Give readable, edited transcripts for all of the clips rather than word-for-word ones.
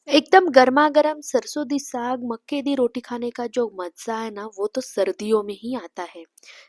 एकदम गरमा-गरम सरसों दी साग, मक्के दी रोटी खाने का जो मज़ा है ना, वो तो सर्दियों में ही आता है।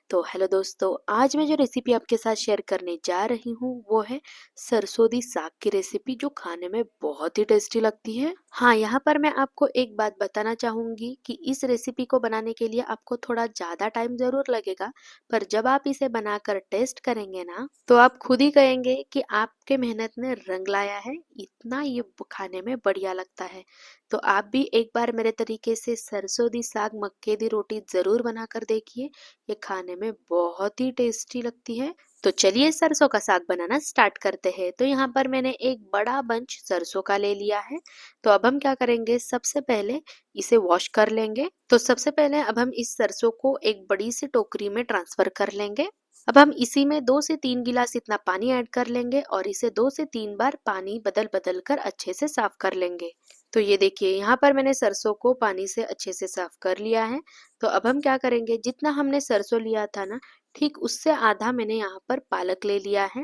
तो हेलो दोस्तों, आज मैं जो रेसिपी आपके साथ शेयर करने जा रही हूँ, वो है सरसों दी साग की रेसिपी जो खाने में बहुत ही टेस्टी लगती है। हाँ, यहाँ पर मैं आपको एक बात बताना चाहूँगी कि इस रेसिपी को बनाने के लिए आपको थोड़ा ज़्यादा टाइम ज़रूर लगेगा, पर जब आप इसे बनाकर टेस्ट करेंगे ना, तो आप खुद ही कहेंगे कि आपके मेहनत ने रंग लाया है, इतना ये खाने में बढ़िया लगता है। तो आप भी एक बार मेरे तरीके से सरसों दी साग मक्के दी रोटी ज़रूर बनाकर देखिए, ये खाने में बहुत ही टेस्टी लगती है। तो चलिए सरसों का साग बनाना स्टार्ट करते हैं। तो यहाँ पर मैंने एक बड़ा बंच सरसों का ले लिया है। तो अब हम क्या करेंगे, सबसे पहले इसे वॉश कर लेंगे। तो सबसे पहले अब हम इस सरसों को एक बड़ी सी टोकरी में ट्रांसफर कर लेंगे। अब हम इसी में 2 से 3 गिलास इतना पानी ऐड कर लेंगे और इसे 2 से 3 बार पानी बदल बदल कर अच्छे से साफ कर लेंगे। तो ये देखिए, यहाँ पर मैंने सरसों को पानी से अच्छे से साफ कर लिया है। तो अब हम क्या करेंगे, जितना हमने सरसों लिया था ना, ठीक उससे आधा मैंने यहाँ पर पालक ले लिया है।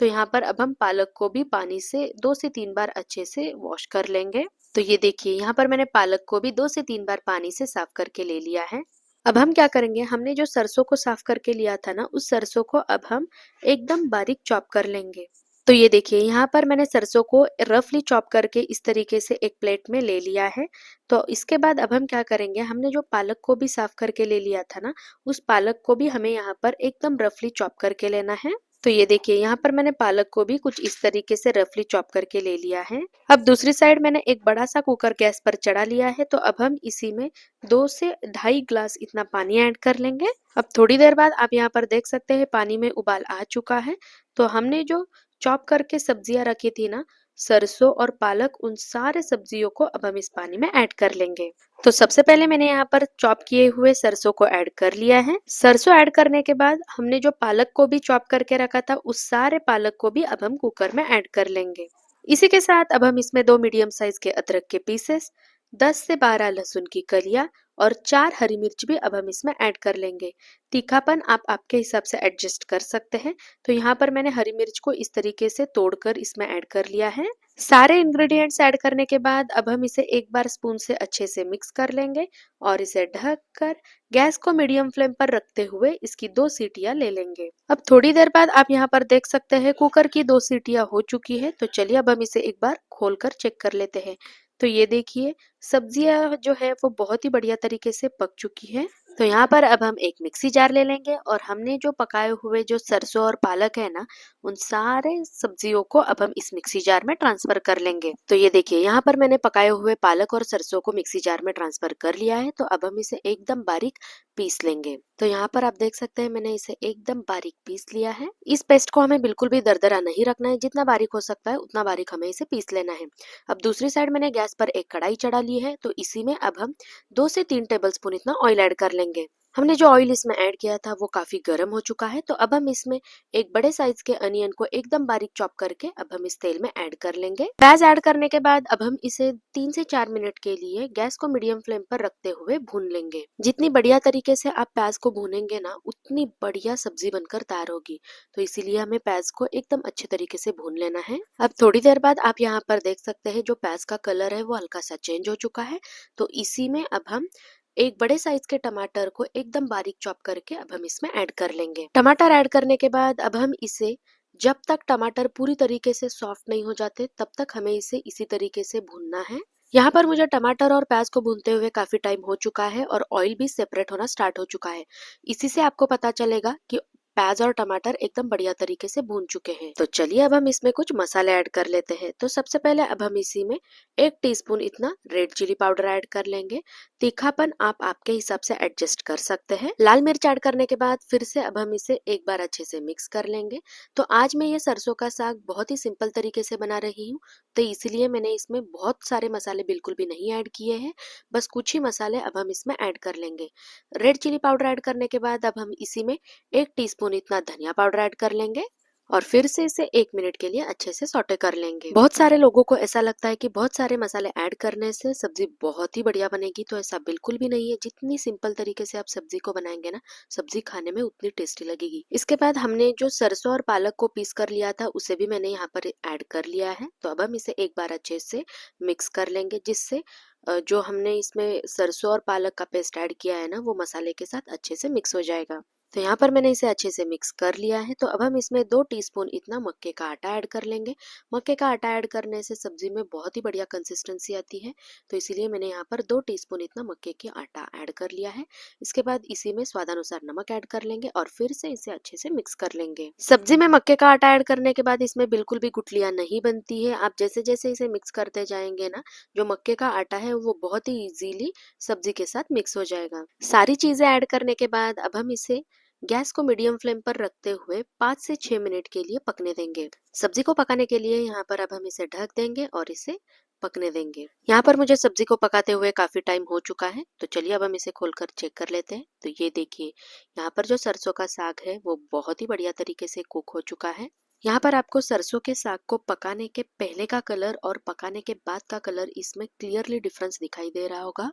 तो यहाँ पर अब हम पालक को भी पानी से 2 से 3 बार अच्छे से वॉश कर लेंगे। तो ये देखिए, यहाँ पर मैंने पालक को भी 2 से 3 बार पानी से साफ करके ले लिया है। अब हम क्या करेंगे, हमने जो सरसों को साफ करके लिया था ना, उस सरसों को अब हम एकदम बारीक चॉप कर लेंगे। तो ये देखिए, यहाँ पर मैंने सरसों को रफली चॉप करके इस तरीके से एक प्लेट में ले लिया है। तो इसके बाद अब हम क्या करेंगे, हमने जो पालक को भी साफ करके ले लिया था ना, उस पालक को भी हमें यहाँ पर एकदम रफली चॉप करके लेना है। तो ये देखिए, यहाँ पर मैंने पालक को भी कुछ इस तरीके से रफली चॉप करके ले लिया है। अब दूसरी साइड मैंने एक बड़ा सा कुकर गैस पर चढ़ा लिया है। तो अब हम इसी में 2 से ढाई ग्लास इतना पानी ऐड कर लेंगे। अब थोड़ी देर बाद आप यहाँ पर देख सकते हैं पानी में उबाल आ चुका है। तो हमने जो चॉप करके सब्जियां रखी थी ना, सरसों और पालक, उन सारे सब्जियों को अब हम इस पानी में ऐड कर लेंगे। तो सबसे पहले मैंने यहाँ पर चॉप किए हुए सरसों को ऐड कर लिया है। सरसों ऐड करने के बाद हमने जो पालक को भी चॉप करके रखा था, उस सारे पालक को भी अब हम कुकर में ऐड कर लेंगे। इसी के साथ अब हम इसमें 2 मीडियम साइज के अदरक के पीसेस, 10 से 12 लहसुन की कलियां और 4 हरी मिर्च भी अब हम इसमें ऐड कर लेंगे। तीखापन आप आपके हिसाब से एडजस्ट कर सकते हैं। तो यहाँ पर मैंने हरी मिर्च को इस तरीके से तोड़कर इसमें ऐड कर लिया है। सारे इंग्रेडिएंट्स ऐड करने के बाद अब हम इसे एक बार स्पून से अच्छे से मिक्स कर लेंगे और इसे ढक कर गैस को मीडियम फ्लेम पर रखते हुए इसकी 2 सीटियां ले लेंगे। अब थोड़ी देर बाद आप यहाँ पर देख सकते हैं कुकर की 2 सीटियां हो चुकी है। तो चलिए अब हम इसे एक बार खोलकर चेक कर लेते हैं। तो ये देखिए, सब्जियां जो है वो बहुत ही बढ़िया तरीके से पक चुकी है। तो यहाँ पर अब हम एक मिक्सी जार ले लेंगे और हमने जो पकाए हुए जो सरसों और पालक है ना, उन सारे सब्जियों को अब हम इस मिक्सी जार में ट्रांसफर कर लेंगे। तो ये देखिए, यहाँ पर मैंने पकाए हुए पालक और सरसों को मिक्सी जार में ट्रांसफर कर लिया है। तो अब हम इसे एकदम बारीक पीस लेंगे। तो यहाँ पर आप देख सकते हैं मैंने इसे एकदम बारीक पीस लिया है। इस पेस्ट को हमें बिल्कुल भी दरदरा नहीं रखना है, जितना बारीक हो सकता है उतना बारीक हमें इसे पीस लेना है। अब दूसरी साइड मैंने गैस पर एक कढ़ाई चढ़ा ली है। तो इसी में अब हम 2 से 3 टेबलस्पून इतना ऑयल ऐड कर लेंगे। हमने जो ऑयल इसमें ऐड किया था वो काफी गर्म हो चुका है। तो अब हम इसमें एक बड़े साइज के अनियन को एकदम बारीक चॉप करके अब हम इस तेल में ऐड कर लेंगे। प्याज ऐड करने के बाद अब हम इसे 3 से 4 मिनट के लिए गैस को मीडियम फ्लेम पर रखते हुए भून लेंगे। जितनी बढ़िया तरीके से आप प्याज को भूनेंगे ना, उतनी बढ़िया सब्जी बनकर तैयार होगी। तो इसीलिए हमें प्याज को एकदम अच्छे तरीके से भून लेना है। अब थोड़ी देर बाद आप यहाँ पर देख सकते हैं जो प्याज का कलर है वो हल्का सा चेंज हो चुका है। तो इसी में अब हम एक बड़े साइज के टमाटर को एकदम बारीक चॉप करके अब हम इसमें ऐड कर लेंगे। टमाटर ऐड करने के बाद अब हम इसे, जब तक टमाटर पूरी तरीके से सॉफ्ट नहीं हो जाते तब तक हमें इसे इसी तरीके से भूनना है। यहाँ पर मुझे टमाटर और प्याज को भूनते हुए काफी टाइम हो चुका है और ऑयल भी सेपरेट होना स्टार्ट हो चुका है। इसी से आपको पता चलेगा कि प्याज और टमाटर एकदम बढ़िया तरीके से भून चुके हैं। तो चलिए अब हम इसमें कुछ मसाले ऐड कर लेते हैं। तो सबसे पहले अब हम इसी में 1 टीस्पून इतना रेड चिली पाउडर ऐड कर लेंगे। तीखापन आप आपके हिसाब से एडजस्ट कर सकते हैं। लाल मिर्च ऐड करने के बाद फिर से अब हम इसे एक बार अच्छे से मिक्स कर लेंगे। तो आज मैं ये सरसों का साग बहुत ही सिंपल तरीके से बना रही हूँ। तो इसलिए मैंने इसमें बहुत सारे मसाले बिल्कुल भी नहीं ऐड किए हैं, बस कुछ ही मसाले अब हम इसमें ऐड कर लेंगे। रेड चिली पाउडर ऐड करने के बाद अब हम इसी में 1 टीस्पून इतना धनिया पाउडर ऐड कर लेंगे और फिर से इसे 1 मिनट के लिए अच्छे से सौटे कर लेंगे। बहुत सारे लोगों को ऐसा लगता है कि बहुत सारे मसाले ऐड करने से सब्जी बहुत ही बढ़िया बनेगी, तो ऐसा बिल्कुल भी नहीं है। जितनी सिंपल तरीके से आप सब्जी को बनाएंगे ना, सब्जी खाने में उतनी टेस्टी लगेगी। इसके बाद हमने जो सरसों और पालक को पीस कर लिया था उसे भी मैंने यहाँ पर ऐड कर लिया है। तो अब हम इसे एक बार अच्छे से मिक्स कर लेंगे, जिससे जो हमने इसमें सरसों और पालक का पेस्ट ऐड किया है ना, वो मसाले के साथ अच्छे से मिक्स हो जाएगा। तो यहाँ पर मैंने इसे अच्छे से मिक्स कर लिया है। तो अब हम इसमें 2 टीस्पून इतना मक्के का आटा ऐड कर लेंगे। मक्के का आटा ऐड करने से सब्जी में बहुत ही बढ़िया कंसिस्टेंसी आती है, तो इसीलिए मैंने यहाँ पर 2 टीस्पून इतना मक्के का आटा ऐड कर लिया है। इसके बाद इसी में स्वादानुसार नमक ऐड कर लेंगे और फिर से इसे अच्छे से मिक्स कर लेंगे। सब्जी में मक्के का आटा ऐड करने के बाद इसमें बिल्कुल भी गुठलियां नहीं बनती है। आप जैसे जैसे इसे मिक्स करते जाएंगे ना, जो मक्के का आटा है वो बहुत ही इजीली सब्जी के साथ मिक्स हो जाएगा। सारी चीजें ऐड करने के बाद अब हम इसे गैस को मीडियम फ्लेम पर रखते हुए 5 से 6 मिनट के लिए पकने देंगे। सब्जी को पकाने के लिए यहाँ पर अब हम इसे ढक देंगे और इसे पकने देंगे। यहाँ पर मुझे सब्जी को पकाते हुए काफी टाइम हो चुका है, तो चलिए अब हम इसे खोलकर चेक कर लेते हैं। तो ये देखिए, यहाँ पर जो सरसों का साग है वो बहुत ही बढ़िया तरीके से कुक हो चुका है। यहाँ पर आपको सरसों के साग को पकाने के पहले का कलर और पकाने के बाद का कलर इसमें क्लियरली डिफरेंस दिखाई दे रहा होगा।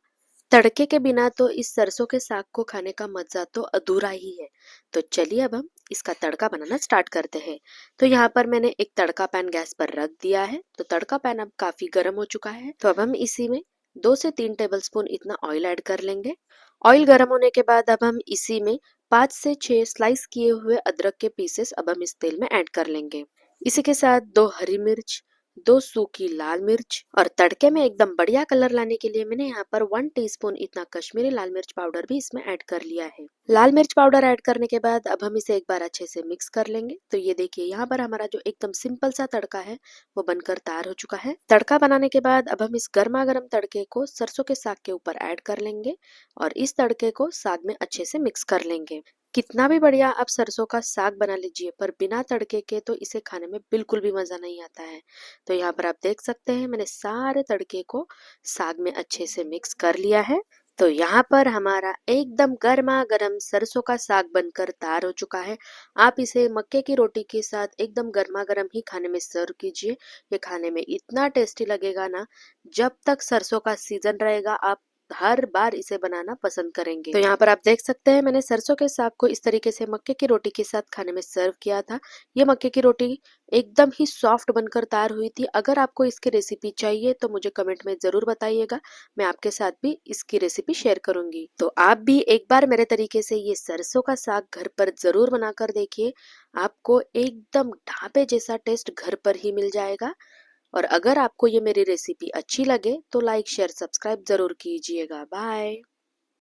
तड़के के बिना तो इस सरसों के साग को खाने का मजा तो अधूरा ही है। तो चलिए अब हम इसका तड़का बनाना स्टार्ट करते हैं। तो यहाँ पर मैंने एक तड़का पैन गैस पर रख दिया है। तो तड़का पैन अब काफी गर्म हो चुका है। तो अब हम इसी में 2 से 3 टेबलस्पून इतना ऑयल ऐड कर लेंगे। ऑयल गर्म होने के बाद अब हम इसी में 5 से 6 स्लाइस किए हुए अदरक के पीसेस अब हम इस तेल में ऐड कर लेंगे। इसी के साथ 2 हरी मिर्च, 2 सूखी लाल मिर्च और तड़के में एकदम बढ़िया कलर लाने के लिए मैंने यहाँ पर 1 टीस्पून इतना कश्मीरी लाल मिर्च पाउडर भी इसमें ऐड कर लिया है। लाल मिर्च पाउडर ऐड करने के बाद अब हम इसे एक बार अच्छे से मिक्स कर लेंगे। तो ये देखिए, यहाँ पर हमारा जो एकदम सिंपल सा तड़का है वो बनकर तैयार हो चुका है। तड़का बनाने के बाद अब हम इस गर्मा गर्म तड़के को सरसों के साग के ऊपर ऐड कर लेंगे और इस तड़के को साग में अच्छे से मिक्स कर लेंगे। कितना भी बढ़िया आप सरसों का साग बना लीजिए, पर बिना तड़के के तो इसे खाने में बिल्कुल भी मजा नहीं आता है। तो यहाँ पर आप देख सकते हैं मैंने सारे तड़के को साग में अच्छे से मिक्स कर लिया है। तो यहाँ पर हमारा एकदम गर्मा गर्म सरसों का साग बनकर तैयार हो चुका है। आप इसे मक्के की रोटी के साथ एकदम गर्मा गर्म ही खाने में सर्व कीजिए। ये खाने में इतना टेस्टी लगेगा ना, जब तक सरसों का सीजन रहेगा आप हर बार इसे बनाना पसंद करेंगे। तो यहाँ पर आप देख सकते हैं मैंने सरसों के साग को इस तरीके से मक्के की रोटी के साथ खाने में सर्व किया था। ये मक्के की रोटी एकदम ही सॉफ्ट बनकर तैयार हुई थी। अगर आपको इसकी रेसिपी चाहिए तो मुझे कमेंट में जरूर बताइएगा, मैं आपके साथ भी इसकी रेसिपी शेयर करूंगी। तो आप भी एक बार मेरे तरीके से ये सरसों का साग घर पर जरूर बनाकर देखिए। आपको एकदम ढाबे जैसा टेस्ट घर पर ही मिल जाएगा। और अगर आपको ये मेरी रेसिपी अच्छी लगे तो लाइक शेयर सब्सक्राइब जरूर कीजिएगा। बाय।